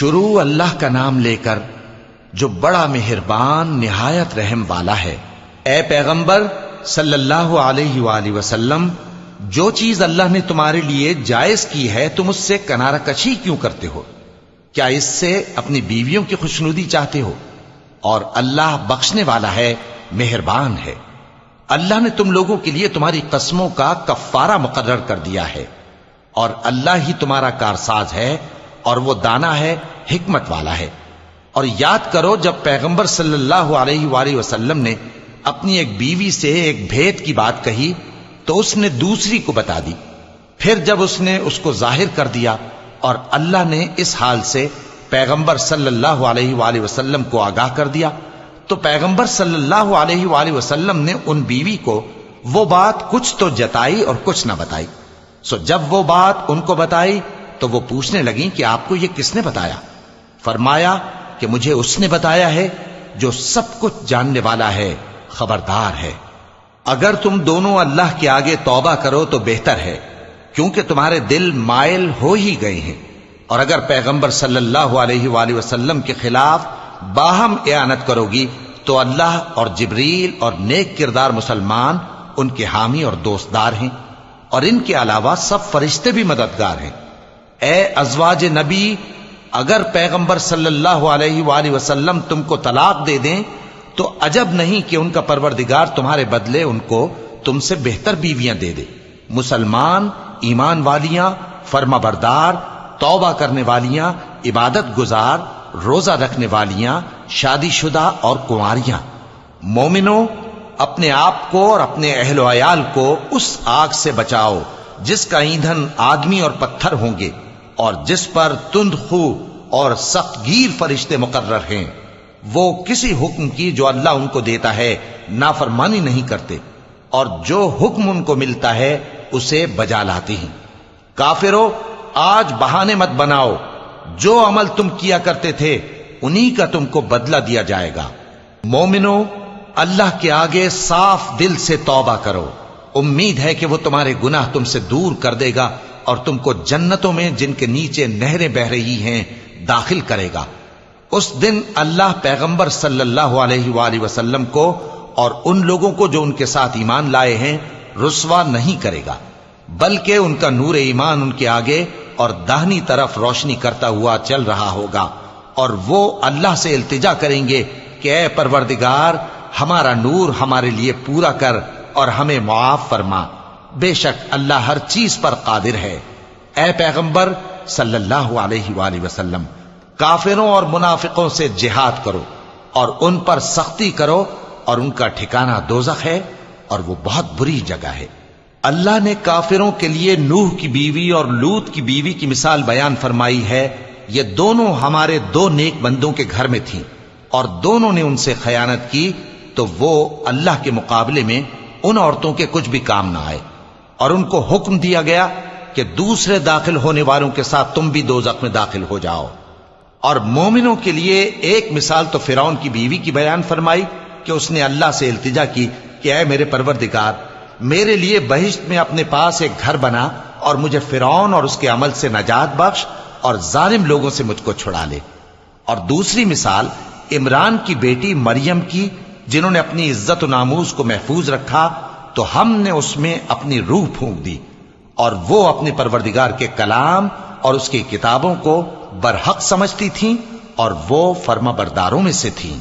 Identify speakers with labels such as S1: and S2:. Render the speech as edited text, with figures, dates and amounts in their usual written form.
S1: شروع اللہ کا نام لے کر جو بڑا مہربان نہایت رحم والا ہے۔ اے پیغمبر صلی اللہ علیہ وآلہ وسلم، جو چیز اللہ نے تمہارے لیے جائز کی ہے تم اس سے کنارہ کشی کیوں کرتے ہو؟ کیا اس سے اپنی بیویوں کی خوشنودی چاہتے ہو؟ اور اللہ بخشنے والا ہے، مہربان ہے۔ اللہ نے تم لوگوں کے لیے تمہاری قسموں کا کفارہ مقرر کر دیا ہے، اور اللہ ہی تمہارا کارساز ہے، اور وہ دانا ہے، حکمت والا ہے۔ اور یاد کرو جب پیغمبر صلی اللہ علیہ وآلہ وسلم نے اپنی ایک بیوی سے ایک بھید کی بات کہی تو اس نے دوسری کو بتا دی، پھر جب اس نے اس کو ظاہر کر دیا اور اللہ نے اس حال سے پیغمبر صلی اللہ علیہ وآلہ وسلم کو آگاہ کر دیا تو پیغمبر صلی اللہ علیہ وآلہ وسلم نے ان بیوی کو وہ بات کچھ تو جتائی اور کچھ نہ بتائی۔ سو جب وہ بات ان کو بتائی تو وہ پوچھنے لگیں کہ آپ کو یہ کس نے بتایا؟ فرمایا کہ مجھے اس نے بتایا ہے جو سب کچھ جاننے والا ہے، خبردار ہے۔ اگر تم دونوں اللہ کے آگے توبہ کرو تو بہتر ہے، کیونکہ تمہارے دل مائل ہو ہی گئے ہیں، اور اگر پیغمبر صلی اللہ علیہ وآلہ وسلم کے خلاف باہم اعانت کرو گی تو اللہ اور جبریل اور نیک کردار مسلمان ان کے حامی اور دوستدار ہیں، اور ان کے علاوہ سب فرشتے بھی مددگار ہیں۔ اے ازواج نبی، اگر پیغمبر صلی اللہ علیہ وآلہ وسلم تم کو طلاق دے دیں تو عجب نہیں کہ ان کا پروردگار تمہارے بدلے ان کو تم سے بہتر بیویاں دے دے، مسلمان، ایمان والیاں، فرما بردار، توبہ کرنے والیاں، عبادت گزار، روزہ رکھنے والیاں، شادی شدہ اور کنواریاں۔ مومنوں، اپنے آپ کو اور اپنے اہل و عیال کو اس آگ سے بچاؤ جس کا ایندھن آدمی اور پتھر ہوں گے، اور جس پر تند خو اور سخت گیر فرشتے مقرر ہیں۔ وہ کسی حکم کی جو اللہ ان کو دیتا ہے نافرمانی نہیں کرتے، اور جو حکم ان کو ملتا ہے اسے بجا لاتے ہیں۔ کافرو، آج بہانے مت بناؤ، جو عمل تم کیا کرتے تھے انہی کا تم کو بدلہ دیا جائے گا۔ مومنو، اللہ کے آگے صاف دل سے توبہ کرو، امید ہے کہ وہ تمہارے گناہ تم سے دور کر دے گا اور تم کو جنتوں میں جن کے نیچے نہریں بہ رہی ہیں داخل کرے گا۔ اس دن اللہ پیغمبر صلی اللہ علیہ وآلہ وسلم کو اور ان لوگوں کو جو ان کے ساتھ ایمان لائے ہیں رسوا نہیں کرے گا، بلکہ ان کا نور ایمان ان کے آگے اور داہنی طرف روشنی کرتا ہوا چل رہا ہوگا، اور وہ اللہ سے التجا کریں گے کہ اے پروردگار، ہمارا نور ہمارے لیے پورا کر اور ہمیں معاف فرما، بے شک اللہ ہر چیز پر قادر ہے۔ اے پیغمبر صلی اللہ علیہ وآلہ وسلم، کافروں اور منافقوں سے جہاد کرو اور ان پر سختی کرو، اور ان کا ٹھکانہ دوزخ ہے اور وہ بہت بری جگہ ہے۔ اللہ نے کافروں کے لیے نوح کی بیوی اور لوط کی بیوی کی مثال بیان فرمائی ہے۔ یہ دونوں ہمارے دو نیک بندوں کے گھر میں تھیں، اور دونوں نے ان سے خیانت کی تو وہ اللہ کے مقابلے میں ان عورتوں کے کچھ بھی کام نہ آئے، اور ان کو حکم دیا گیا کہ دوسرے داخل ہونے والوں کے ساتھ تم بھی دوزخ میں داخل ہو جاؤ۔ اور مومنوں کے لیے ایک مثال تو فرعون کی بیوی کی بیان فرمائی کہ اس نے اللہ سے التجا کی کہ اے میرے پروردگار، میرے لیے بہشت میں اپنے پاس ایک گھر بنا اور مجھے فرعون اور اس کے عمل سے نجات بخش اور ظالم لوگوں سے مجھ کو چھڑا لے۔ اور دوسری مثال عمران کی بیٹی مریم کی، جنہوں نے اپنی عزت و ناموس کو محفوظ رکھا تو ہم نے اس میں اپنی روح پھونک دی، اور وہ اپنے پروردگار کے کلام اور اس کی کتابوں کو برحق سمجھتی تھیں، اور وہ فرما برداروں میں سے تھیں۔